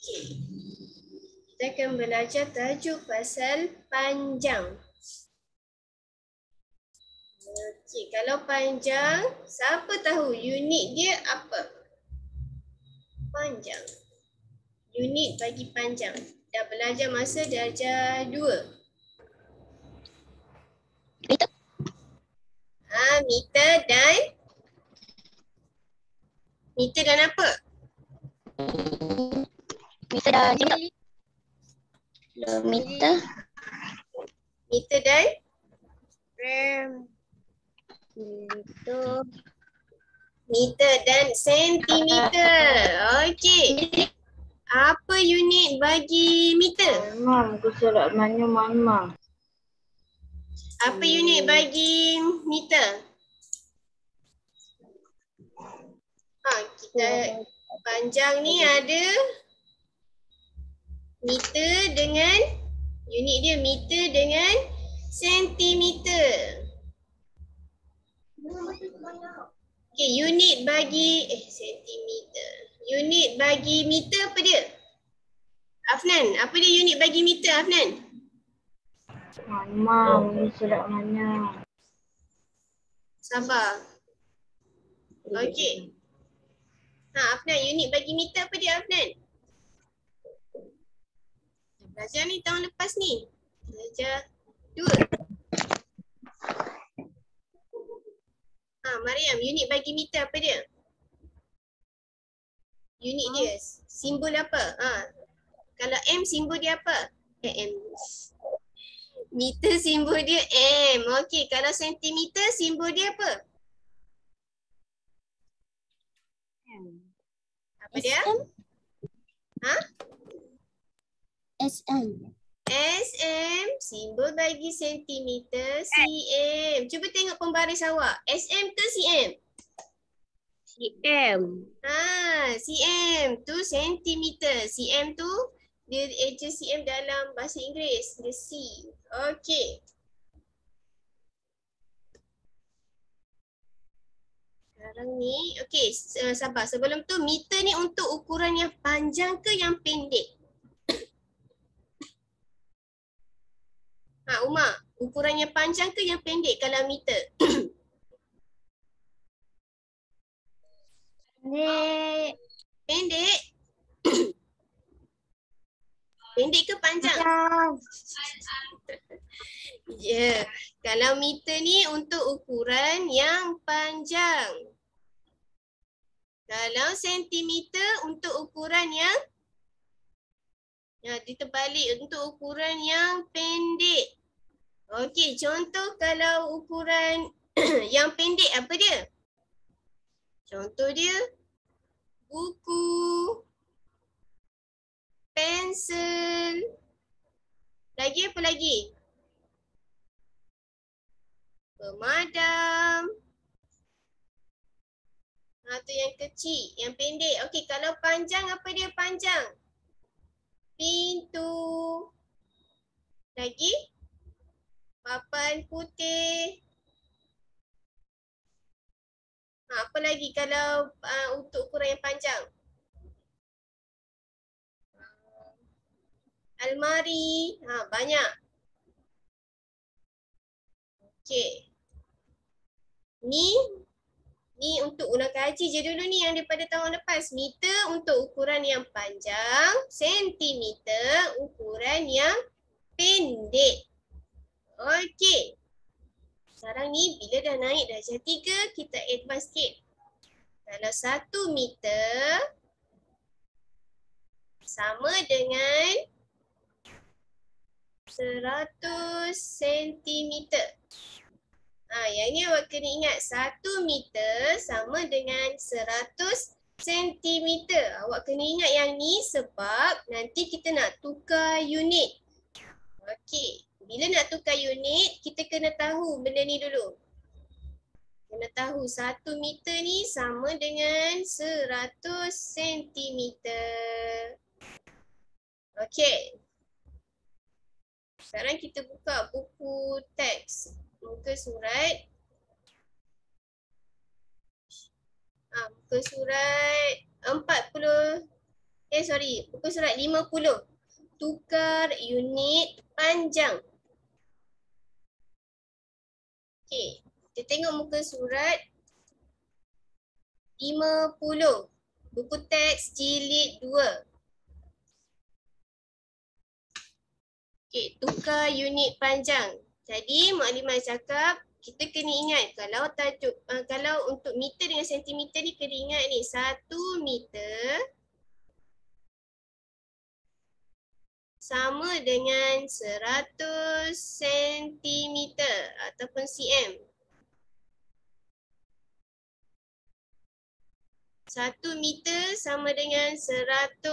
Kita akan belajar tajuk pasal panjang. Okey, kalau panjang, siapa tahu unit dia apa? Panjang. Unit bagi panjang. Dah belajar masa darjah 2. Meter. Meter dan apa? Meter dan kilometer. Meter dan meter dan sentimeter. Okey. Apa unit bagi meter? Mam, keserak mana mama? Apa unit bagi meter? Kita panjang ni ada meter dengan unit dia meter dengan sentimeter. Okey, unit bagi sentimeter. Unit bagi meter apa dia? Afnan, apa dia unit bagi meter Afnan? Mama, keserak mana? Sabar. Okey. Afnan, unit bagi meter apa dia Afnan? Belajar ni tahun lepas ni. Belajar 2. Mariam, unit bagi meter apa dia? Unit dia, simbol apa? Kalau M simbol dia apa? M. Meter simbol dia M. Okey, kalau sentimeter simbol dia apa? Apa dia? SM. SM, simbol bagi sentimeter, cm. Cuba tengok pembaris awak. SM ke cm? cm. Cm tu sentimeter. Cm tu dia eja cm dalam bahasa Inggeris. Dia C. Okey. Sekarang ni, okey, sabar. Sebelum tu, meter ni untuk ukuran yang panjang ke yang pendek? Umar, ukuran yang panjang ke yang pendek kalau meter? Pendek. Pendek? Pendek ke panjang? Ya, kalau meter ni untuk ukuran yang panjang. Kalau sentimeter untuk ukuran yang diterbalik untuk ukuran yang pendek. Okey, contoh kalau ukuran yang pendek apa dia? Contoh dia buku, pensel. Lagi apa lagi? Pemadam. Tu yang kecil, yang pendek. Okey, kalau panjang apa dia panjang? Pintu. Lagi? Papan putih. Apa lagi kalau untuk ukuran yang panjang? Almari. Banyak. Okey. Ni untuk ulang kaji je dulu ni yang daripada tahun lepas. Meter untuk ukuran yang panjang, sentimeter ukuran yang pendek. Okey. Sekarang ni bila dah naik darjah 3, kita advance sikit. Kalau 1 meter sama dengan 100 sentimeter. Yang ni awak kena ingat 1 meter sama dengan 100 sentimeter. Awak kena ingat yang ni sebab nanti kita nak tukar unit. Okey, bila nak tukar unit, kita kena tahu benda ni dulu. Kena tahu 1 meter ni sama dengan 100 sentimeter. Okey. Sekarang kita buka buku teks. Muka surat. Muka surat 40. Muka surat 50. Tukar unit panjang. Okey, kita tengok muka surat 50. Buku teks jilid 2. Okey, tukar unit panjang. Tadi Mukadimah cakap kita kena ingat kalau tajuk kalau untuk meter dengan sentimeter ni kena ingat ni 1 meter sama dengan 100 sentimeter ataupun cm. 1 meter sama dengan 100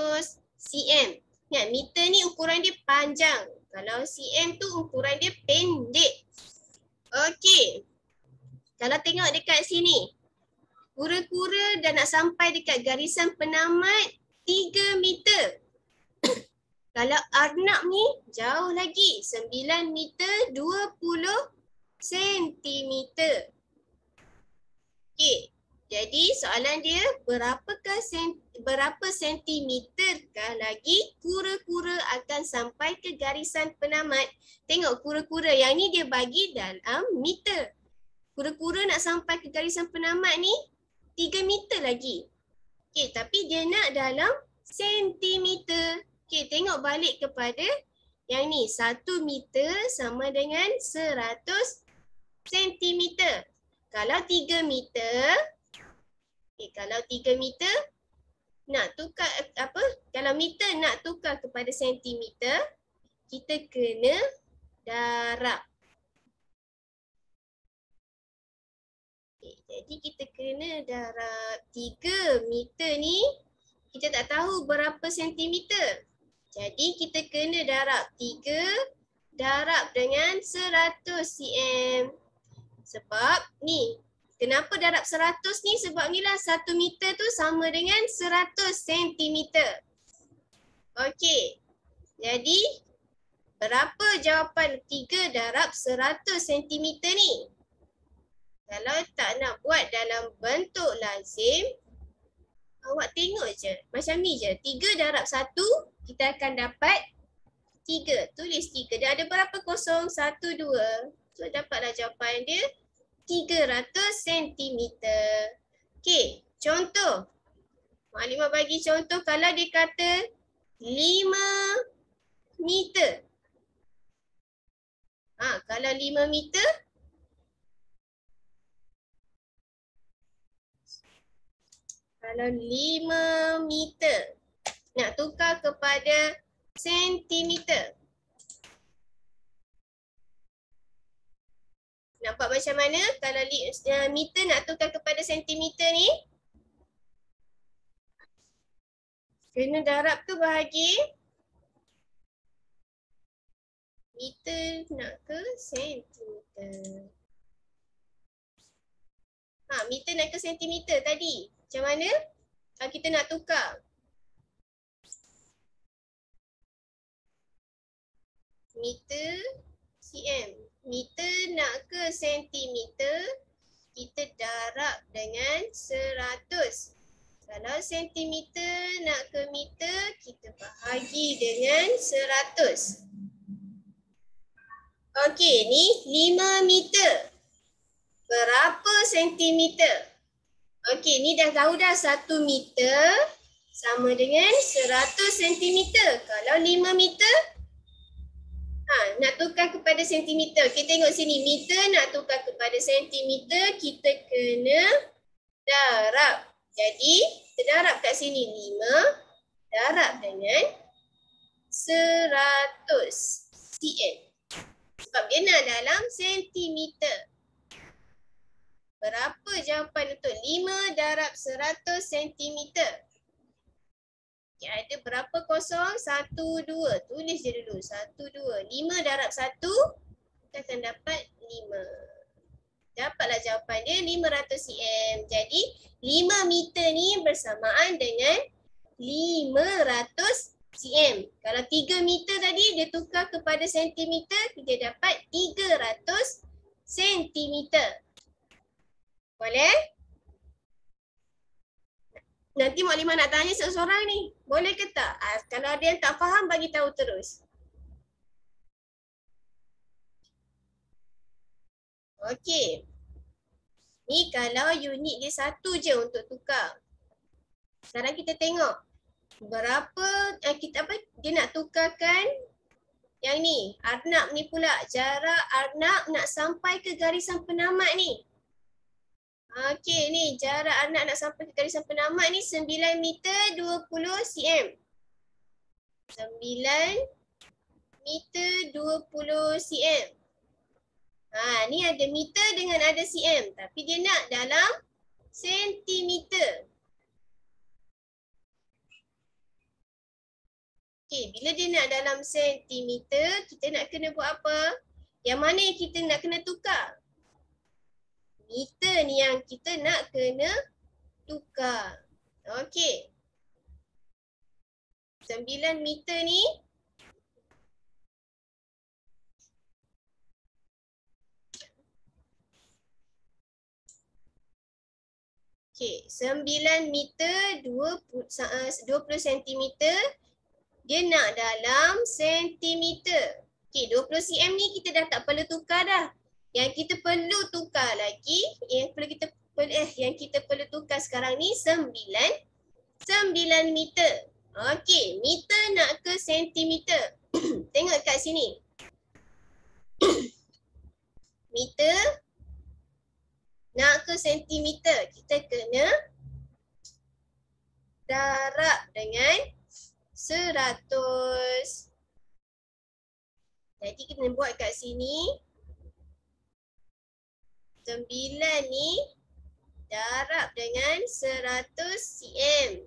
cm. Ingat meter ni ukuran dia panjang. Kalau cm tu ukuran dia pendek. Okey. Kalau tengok dekat sini. Kura-kura dah nak sampai dekat garisan penamat 3 meter. Kalau arnab ni jauh lagi. 9 meter 20 sentimeter. Okey. Jadi soalan dia berapa sentimeterkah lagi kura-kura akan sampai ke garisan penamat? Tengok kura-kura yang ni dia bagi dalam meter. Kura-kura nak sampai ke garisan penamat ni 3 meter lagi. Okey, tapi dia nak dalam sentimeter. Okey, tengok balik kepada yang ni. 1 meter sama dengan 100 sentimeter. Kalau 3 meter, kalau 3 meter nak tukar apa? Kalau meter nak tukar kepada sentimeter, kita kena darab. Jadi kita kena darab 3 meter ni, kita tak tahu berapa sentimeter. Jadi kita kena darab 3 darab dengan 100 cm. Sebab ni, kenapa darab 100 ni? Sebab ni lah 1 meter tu sama dengan 100 sentimeter. Okey. Jadi berapa jawapan 3 darab 100 sentimeter ni? Kalau tak nak buat dalam bentuk lazim, awak tengok je. Macam ni je. 3 darab 1, kita akan dapat 3. Tulis 3. Dia ada berapa kosong? 1, 2. So dapatlah jawapan dia 300 sentimeter. Okey, contoh. Maklimah bagi contoh kalau dia kata 5 meter. Kalau 5 meter, nak tukar kepada sentimeter. Nampak macam mana kalau meter nak tukar kepada sentimeter ni? Kena darab ke bahagi? Meter nak ke sentimeter? Meter nak ke sentimeter tadi. Macam mana? Kalau kita nak tukar. Meter, cm. Meter nak ke sentimeter, kita darab dengan 100. Kalau sentimeter nak ke meter, kita bahagi dengan 100. Okey, ni 5 meter. Berapa sentimeter? Okey, ni dah tahu dah 1 meter sama dengan 100 sentimeter. Kalau 5 meter, nak tukar kepada sentimeter. Kita tengok sini, meter nak tukar kepada sentimeter, kita kena darab. Jadi, kita darab kat sini 5, darab dengan 100 cm. Sebab dia nak dalam sentimeter. Berapa jawapan untuk 5 darab 100 sentimeter? Okay, ada berapa kosong? 1, 2. Tulis je dulu. 1, 2. 5 darab 1, kita akan dapat 5. Dapatlah jawapan dia 500 cm. Jadi 5 meter ni bersamaan dengan 500 cm. Kalau 3 meter tadi dia tukar kepada sentimeter, kita dapat 300 sentimeter. Boleh? Nanti Maklimah nak tanya seorang-seorang ni. Boleh ke tak? Kalau ada yang tak faham, bagi tahu terus. Okey. Ni kalau unit dia satu je untuk tukar. Sekarang kita tengok. Berapa dia nak tukarkan yang ni. Arnab ni pula. Jarak Arnab nak sampai ke garisan penamat ni. Okey ni jarak Arnab nak sampai ke garisan penamat ni 9 meter 20 cm. 9 meter 20 cm. Ni ada meter dengan ada cm. Tapi dia nak dalam sentimeter. Okey, bila dia nak dalam sentimeter, kita nak kena buat apa? Yang mana yang kita nak kena tukar? Meter ni yang kita nak kena tukar. Okey. 9 meter ni okey, 9 meter 20 cm dia nak dalam sentimeter. Okey, 20 cm ni kita dah tak perlu tukar dah. Yang kita perlu tukar lagi, yang kita perlu tukar sekarang ni 9 meter. Okey, meter nak ke sentimeter. Tengok kat sini. Meter nak ke sentimeter. Kita kena darab dengan 100. Jadi kita buat kat sini. 9 ni darab dengan 100 cm.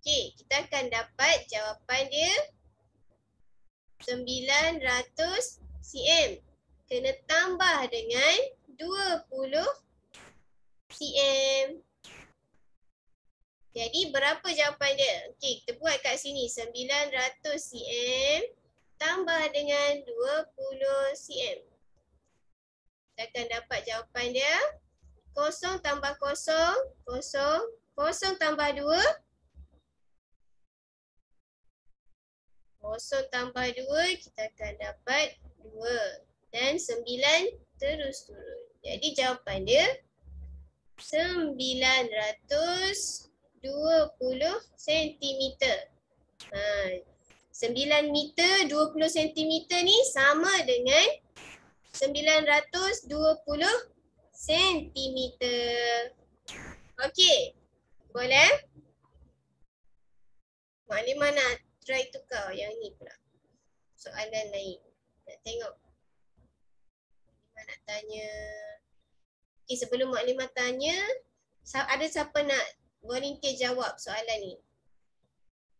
Okey, kita akan dapat jawapan dia 900 cm. Kena tambah dengan 20 cm. Jadi berapa jawapan dia? Okey, kita buat kat sini 900 cm tambah dengan 20 cm. Kita akan dapat jawapan dia 0 tambah 0, 0, 0 tambah 2, 0 tambah 2, kita akan dapat 2. Dan 9 terus turun. Jadi jawapan dia 920 cm. 9 meter 20 cm ni sama dengan 920 cm. Okey. Boleh? Maklimah nak try tukar yang ni pula. Soalan lain. Nak tengok. Maklimah nak tanya. Okey, sebelum Maklimah tanya, ada siapa nak volunteer jawab soalan ni?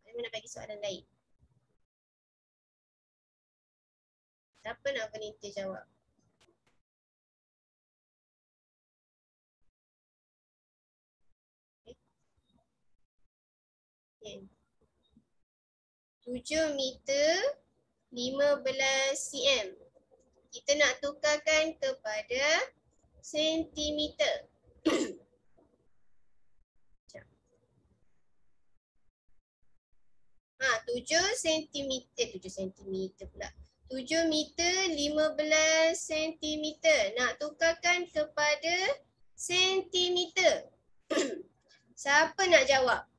Maklimah nak bagi soalan lain. Siapa nak volunteer jawab? Okay. 7 meter 15 cm. Kita nak tukarkan kepada sentimeter. 7 cm pula. 7 meter 15 cm. Nak tukarkan kepada sentimeter. Siapa nak jawab?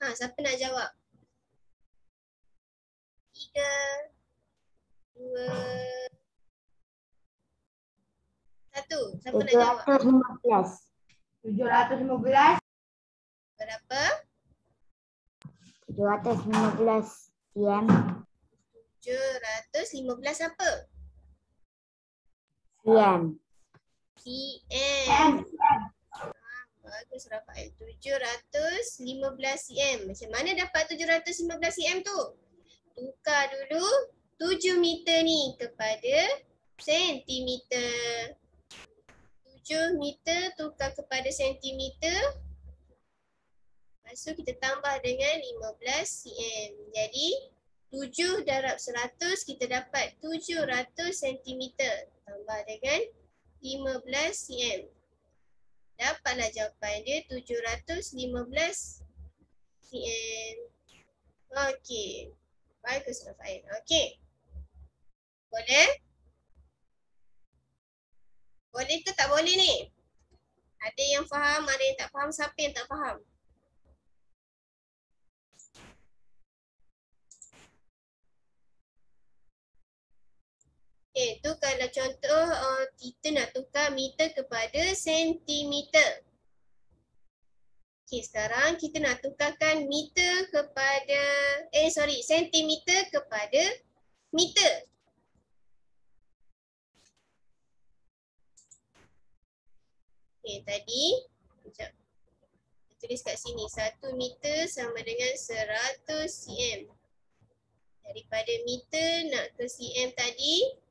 Siapa nak jawab? 3, 2, 1. Siapa nak jawab? 715. Berapa? 715 cm. 715 apa? Cm. cm. Bagus Rafael. 715 cm. Macam mana dapat 715 cm tu? Tukar dulu 7 meter ni kepada sentimeter. 7 meter tukar kepada sentimeter. Lepas tu kita tambah dengan 15 cm. Jadi 7 darab 100 kita dapat 700 cm. Tambah dengan 15 cm. Dapatlah jawapan dia 715 cm. Okey. Bagus Rafael. Okey. Boleh? Boleh ke tak boleh ni? Ada yang faham, ada yang tak faham. Siapa yang tak faham? Okay, tu kalau contoh kita nak tukar meter kepada sentimeter. Okay, sekarang kita nak tukarkan meter kepada, sentimeter kepada meter. Okay, tadi, sekejap. Tulis kat sini, 1 meter sama dengan 100 cm. Daripada meter nak ke cm tadi,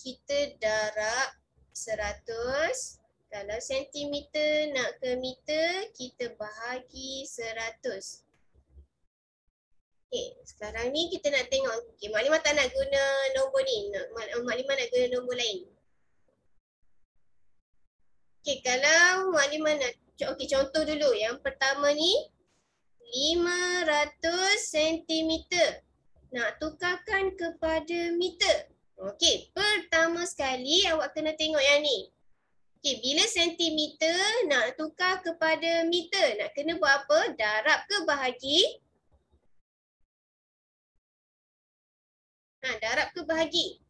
kita darab 100. Kalau sentimeter nak ke meter, kita bahagi 100. Okay, sekarang ni kita nak tengok. Okay, Maklimah tak nak guna nombor ni. Maklimah nak guna nombor lain. Okay, kalau Maklimah nak, contoh dulu. Yang pertama ni, 500 sentimeter. Nak tukarkan kepada meter. Okey, pertama sekali awak kena tengok yang ni. Okey, bila sentimeter nak tukar kepada meter, nak kena buat apa? Darab ke bahagi? Darab ke bahagi?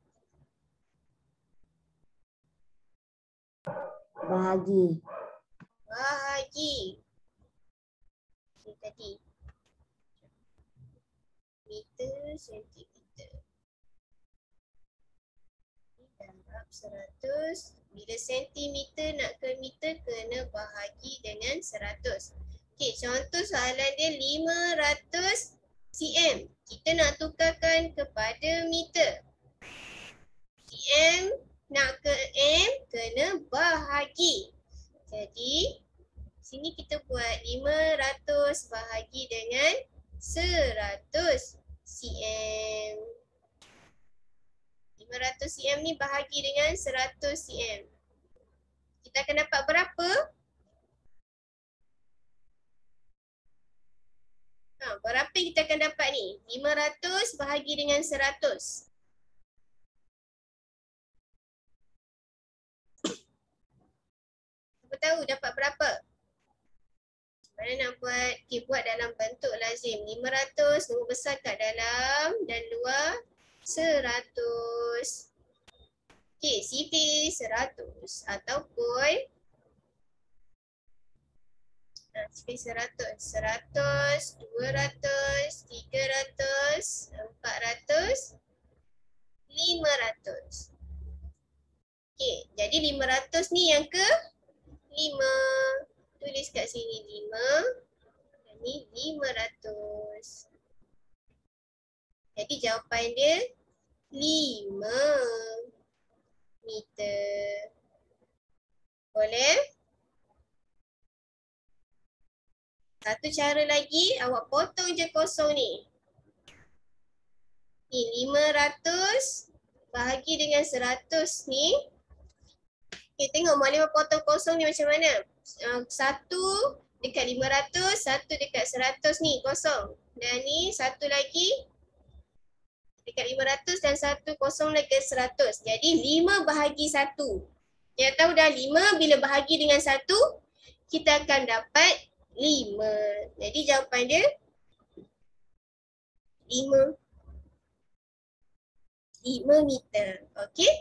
Bahagi. Bahagi. Ini tadi. Meter, sentimeter. Darab 100. Bila sentimeter nak ke meter, kena bahagi dengan 100. Okey, contoh soalan dia 500 cm. Kita nak tukarkan kepada meter. cm nak ke m, kena bahagi. Jadi, sini kita buat 500 bahagi dengan 100 cm. 500 cm ni bahagi dengan 100 cm. Kita akan dapat berapa? Berapa yang kita akan dapat ni? 500 bahagi dengan 100. Siapa tahu dapat berapa? Mana nak buat? Okay, buat dalam bentuk lazim. 500, nombor besar kat dalam dan luar 100. Okay, CV 100 ataupun CV 100, 100, 200, 300, 400, 500. Okay, jadi 500 ni yang ke 5. Tulis kat sini 5. Dan ni 500. Jadi jawapan dia 5 meter. Boleh? Satu cara lagi, awak potong je kosong ni. Ni 500 bahagi dengan 100 ni. Okay, tengok Maklimah potong kosong ni macam mana. 1 dekat 500, 1 dekat 100 ni kosong. Dan ni satu lagi dekat 500 dan 1 kosong dekat 100. Jadi 5 bahagi 1. Kita tahu dah 5 bila bahagi dengan 1, kita akan dapat 5. Jadi jawapan dia 5 meter. Okey?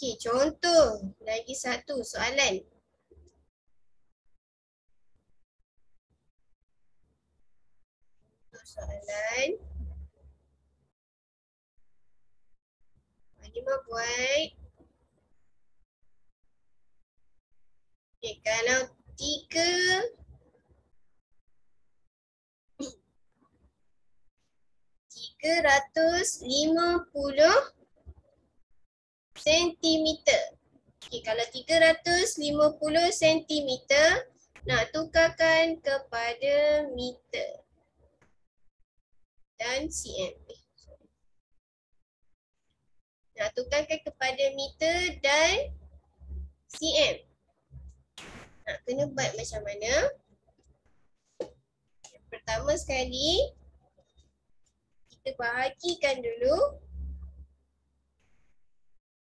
Okey, contoh lagi satu soalan. Soalan. Maklimah buat. Okay, kalau 350 sentimeter. Okay, kalau 350 sentimeter nak tukarkan kepada meter dan cm. Nak tukarkan kepada meter dan cm. Nak kena buat macam mana? Yang pertama sekali, kita bahagikan dulu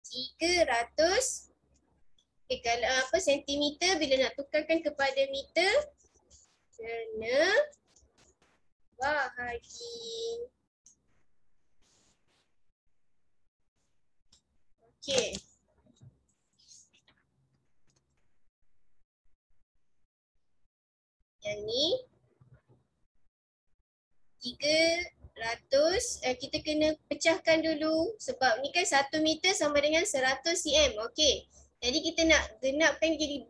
300. Okay, kalau sentimeter bila nak tukarkan kepada meter, kena bahagi. Okey. Yang ni 300, kita kena pecahkan dulu sebab ni kan 1 meter sama dengan 100 cm. Okey. Jadi kita nak genapkan jadi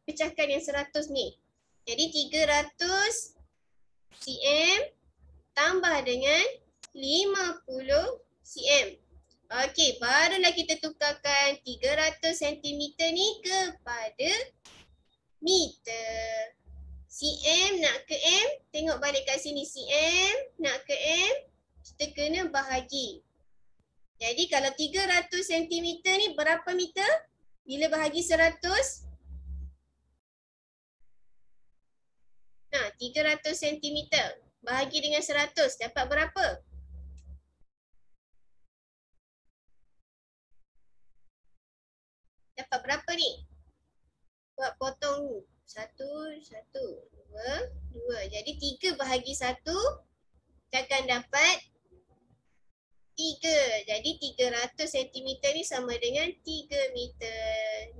pecahkan yang 100 ni. Jadi 300 cm tambah dengan 50 cm. Okey, barulah kita tukarkan 300 cm ni kepada meter. cm nak ke m, tengok balik kat sini. cm nak ke m, kita kena bahagi. Jadi kalau 300 cm ni berapa meter? Bila bahagi 100? 300 cm bahagi dengan 100 dapat berapa? Dapat berapa ni? Buat potong 1, 1, 2, 2. Jadi 3 bahagi 1 kita akan dapat 3. Jadi 300 cm ni sama dengan 3 meter.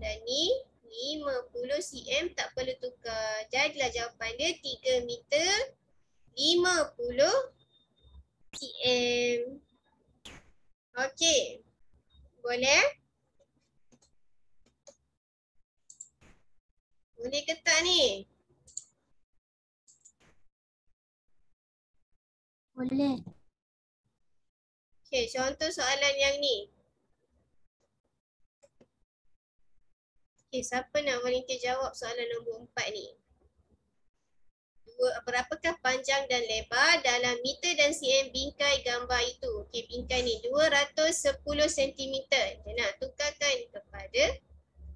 Dan ni 50 cm, tak perlu tukar. Jadilah jawapan dia 3 meter 50 cm. Okey. Boleh? Boleh ke tak ni? Boleh. Okey, contoh soalan yang ni. Okey, siapa nak volunteer jawab soalan nombor 4 ni? Berapakah panjang dan lebar dalam meter dan cm bingkai gambar itu? Okey, bingkai ni 210 cm. Kita nak tukarkan kepada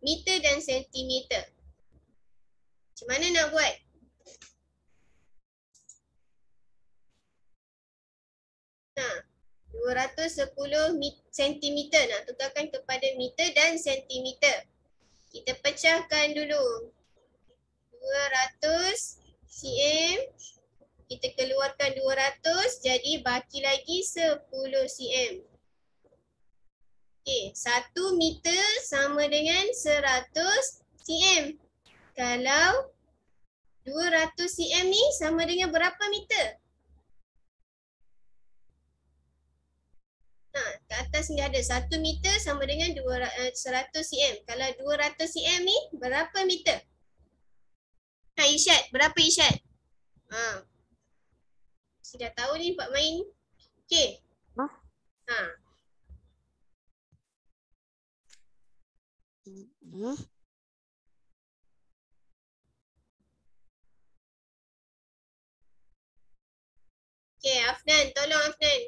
meter dan sentimeter. Macam mana nak buat? Nah, 210 cm nak tukarkan kepada meter dan sentimeter. Kita pecahkan dulu. 200 cm. Kita keluarkan 200, jadi baki lagi 10 cm. Okey, 1 meter sama dengan 100 cm. Kalau 200 cm ni sama dengan berapa meter? Kat atas ni ada 1 meter sama dengan 100 cm. Kalau 200 cm ni berapa meter? Irsyad, berapa Irsyad? Sudah tahu ni Pak Main. Okey. Okey, Afnan, tolong Afnan.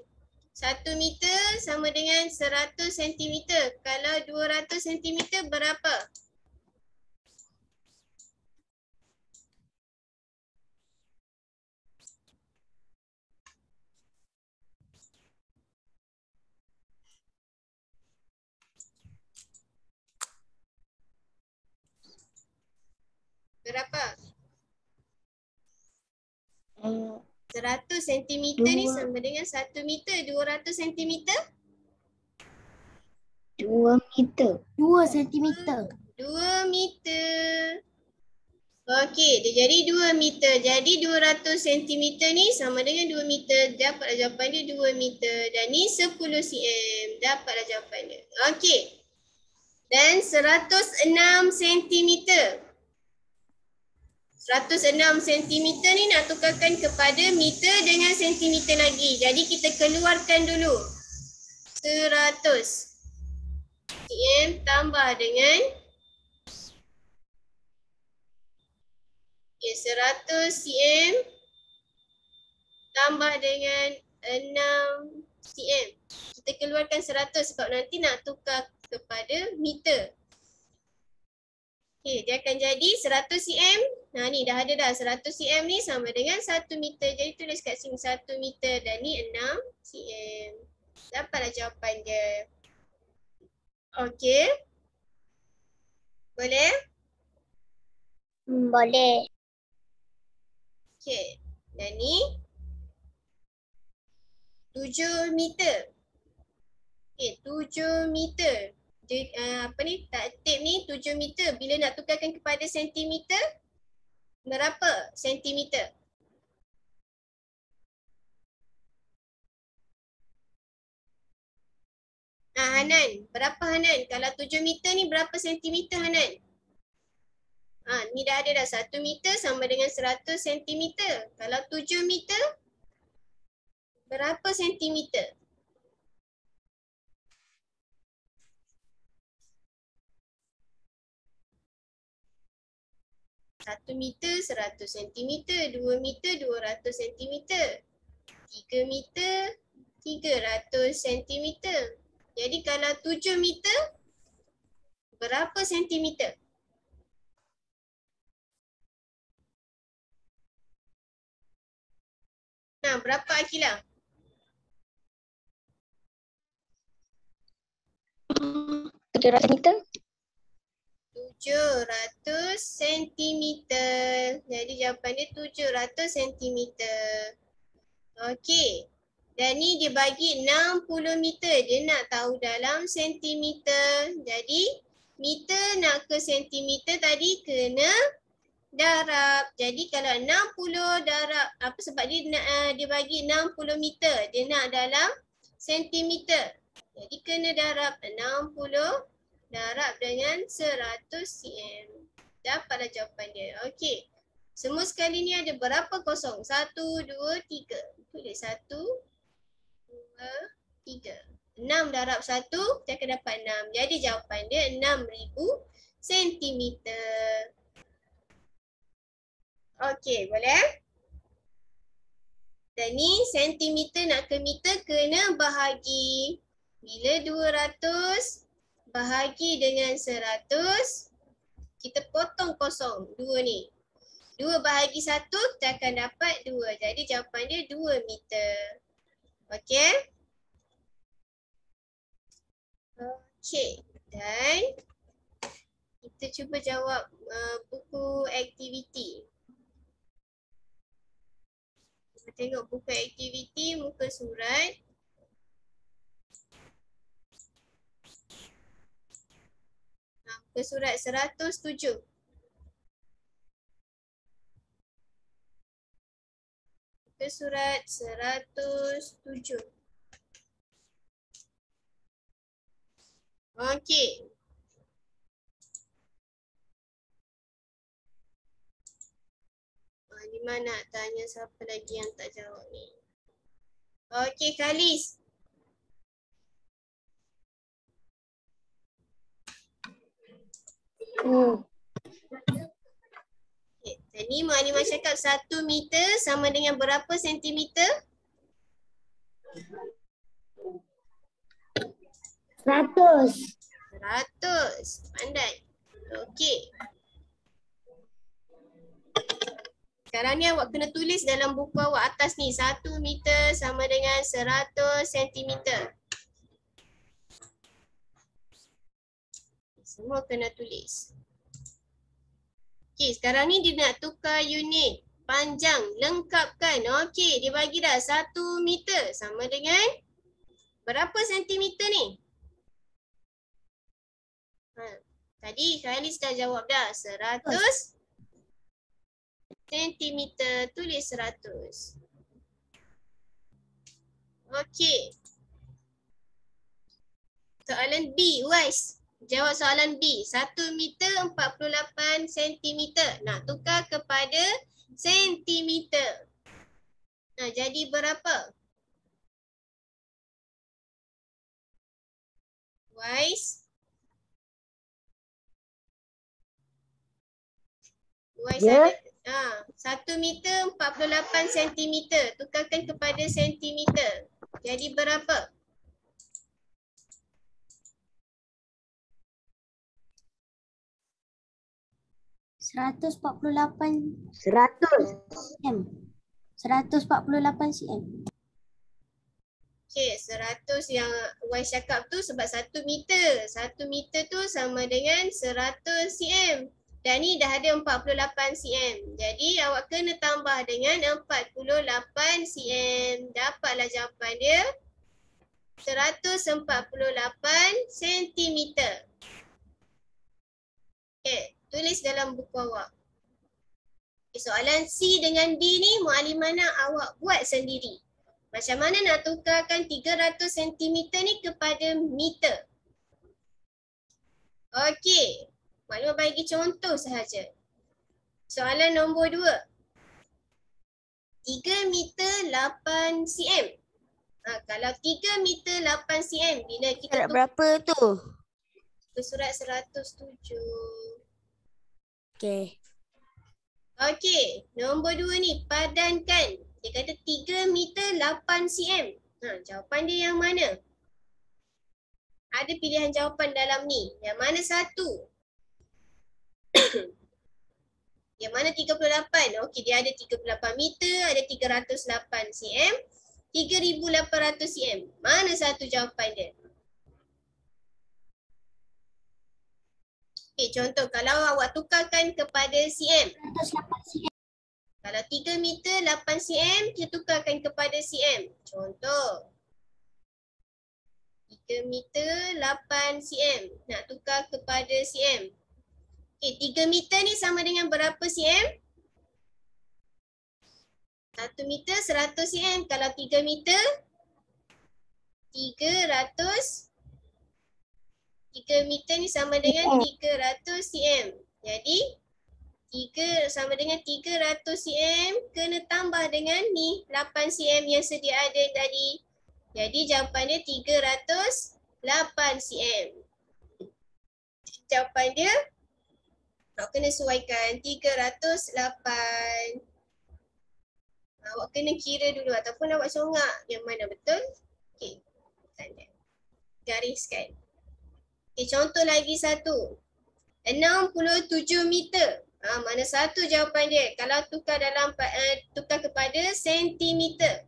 1 meter sama dengan 100 cm. Kalau 200 cm berapa? Berapa? 100 cm ni sama dengan 1 meter. 200 cm? 2 meter. 2 sentimeter. 2 meter. Okey, dia jadi 2 meter. Jadi 200 cm ni sama dengan 2 meter. Dapatlah jawapan dia 2 meter. Dan ni 10 cm. Dapatlah jawapan dia. Okey. Dan 106 cm. 106 cm ni nak tukarkan kepada meter dengan sentimeter lagi. Jadi kita keluarkan dulu. 100 cm tambah dengan 100 cm tambah dengan 6 cm. Kita keluarkan 100 sebab nanti nak tukar kepada meter. Okey, dia akan jadi 100 cm. Nah ni dah ada dah 100 cm ni sama dengan 1 meter. Jadi tulis kat sini 1 meter dan ni 6 cm. Dapatlah jawapan dia. Okey. Boleh? Boleh. Okey. Dan ni 7 meter. Okey, 7 meter. Apa ni? Taktib ni 7 meter. Bila nak tukarkan kepada sentimeter, berapa sentimeter? Hanan, berapa Hanan? Kalau 7 meter ni berapa sentimeter Hanan? Ni dah ada dah 1 meter sama dengan 100 sentimeter. Kalau 7 meter, berapa sentimeter? Satu meter 100 sentimeter, 2 meter 200 sentimeter, 3 meter 300 sentimeter. Jadi kalau 7 meter, berapa sentimeter? Berapa Akilah? 700 meter. 700 sentimeter. Jadi jawapan dia 700 sentimeter. Okey. Dan ni dia bagi 60 meter. Dia nak tahu dalam sentimeter. Jadi meter nak ke sentimeter tadi kena darab. Jadi kalau 60 darab apa sebab dia bagi 60 meter. Dia nak dalam sentimeter. Jadi kena darab 60 darab dengan 100 cm. Dapatlah jawapan dia. Okey. Semua sekali ni ada berapa kosong? 1, 2, 3. Tulis 1, 2, 3. 6 darab 1, kita akan dapat 6. Jadi jawapan dia 6,000 sentimeter. Okey, boleh? Dan ni sentimeter nak ke meter kena bahagi. Bila 200 bahagi dengan 100, kita potong kosong 2 ni. 2 bahagi 1, kita akan dapat 2. Jadi jawapan dia 2 meter. Okey? Okey. Dan kita cuba jawab buku aktiviti. Kita tengok buku aktiviti muka surat. Muka surat 107. Muka surat 107. Okey. Ni mana nak tanya siapa lagi yang tak jawab ni. Okey, Khalis. Okay. Tadi Mu'alimah cakap 1 meter sama dengan berapa sentimeter? 100. 100. Pandai. Okey. Sekarang ni awak kena tulis dalam buku awak atas ni. 1 meter sama dengan 100 sentimeter. Semua kena tulis. Okey, sekarang ni dia nak tukar unit. Panjang, lengkapkan. Okey, dia bagi dah 1 meter sama dengan berapa sentimeter ni? Tadi Khalis dah jawab dah. 100 sentimeter. Tulis 100. Okey. Soalan B, Wais. Jawab soalan B. 1 meter 48 sentimeter. Nak tukar kepada sentimeter. Jadi berapa? Wais. Wais ada. 1 meter 48 sentimeter. Tukarkan kepada sentimeter. Jadi berapa? Seratus 148 100. cm. 148 cm. Okey, 100 yang Y cakap tu sebab 1 meter. 1 meter tu sama dengan 100 cm. Dan ni dah ada 48 cm. Jadi awak kena tambah dengan 48 cm. Dapatlah jawapan dia 148 cm. Okey, tulis dalam buku awak. Okay, soalan C dengan D ni Muallimah nak awak buat sendiri. Macam mana nak tukarkan 300 cm ni kepada meter? Okey, Muallimah bagi contoh sahaja. Soalan nombor 2. 3 meter 8 cm. Kalau 3 meter 8 cm, bila kita Surat berapa tu? surat 107. Okey. Okey, nombor 2 ni padankan. Dia kata 3 meter 8 cm. Jawapan dia yang mana? Ada pilihan jawapan dalam ni. Yang mana satu? Yang mana 38? Okey, dia ada 38 meter, ada 308 cm, 3800 cm. Mana satu jawapan dia? Okey, contoh kalau awak tukarkan kepada cm. 108 cm. Kalau 3 meter 8 cm, kita tukarkan kepada cm. Contoh. 3 meter 8 cm. Nak tukar kepada cm. Okey, 3 meter ni sama dengan berapa cm? 1 meter 100 cm. Kalau 3 meter 300. 3 meter ni sama dengan 300 cm. Jadi 3 sama dengan 300 cm kena tambah dengan ni 8 cm yang sedia ada tadi. Jadi jawapan dia 308 cm. Jawapan dia awak kena sesuaikan 308. Awak kena kira dulu ataupun awak congak yang mana betul. Okey. Tanda. Gariskan. Okey, contoh lagi satu. 67 meter. Mana satu jawapan dia? Kalau tukar dalam tukar kepada sentimeter.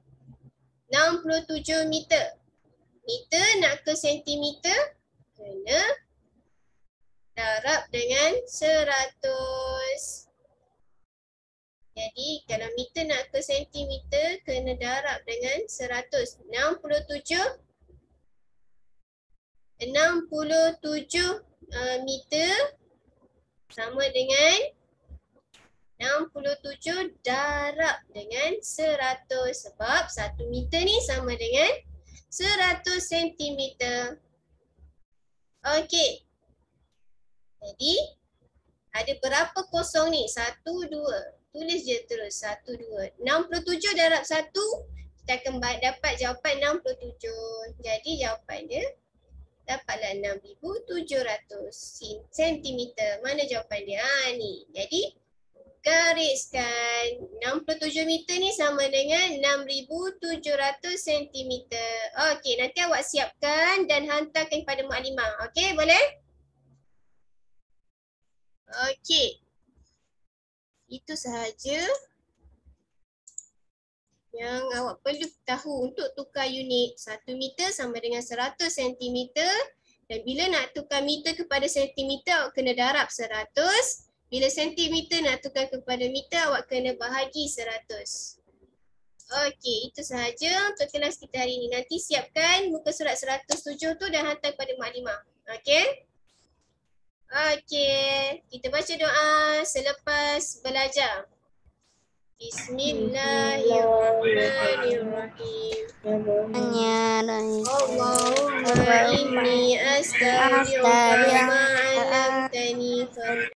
67 meter. Meter nak ke sentimeter, kena darab dengan 100. Jadi kalau meter nak ke sentimeter, kena darab dengan 100. 67 meter sama dengan 67 darab dengan 100 sebab 1 meter ni sama dengan 100 sentimeter. Okey. Jadi ada berapa kosong ni? 1, 2. Tulis je terus 1, 2. 67 darab 1 kita akan dapat jawapan 67. Jadi jawapan dia dapatlah 6,700 sentimeter. Mana jawapan dia? Ni. Jadi gariskan 67 meter ni sama dengan 6,700 sentimeter. Okey, nanti awak siapkan dan hantarkan kepada Mukadimah. Okey, boleh? Okey. Itu sahaja yang awak perlu tahu untuk tukar unit. 1 meter sama dengan 100 sentimeter. Dan bila nak tukar meter kepada sentimeter, awak kena darab 100. Bila sentimeter nak tukar kepada meter, awak kena bahagi 100. Okey, itu sahaja untuk kelas kita hari ini. Nanti siapkan muka surat 107 tu dan hantar kepada Mukadimah. Okey? Okey, kita baca doa selepas belajar. Bismillahirrahmanirrahim. Allahumma inni astaghfiruka ma 'allamtani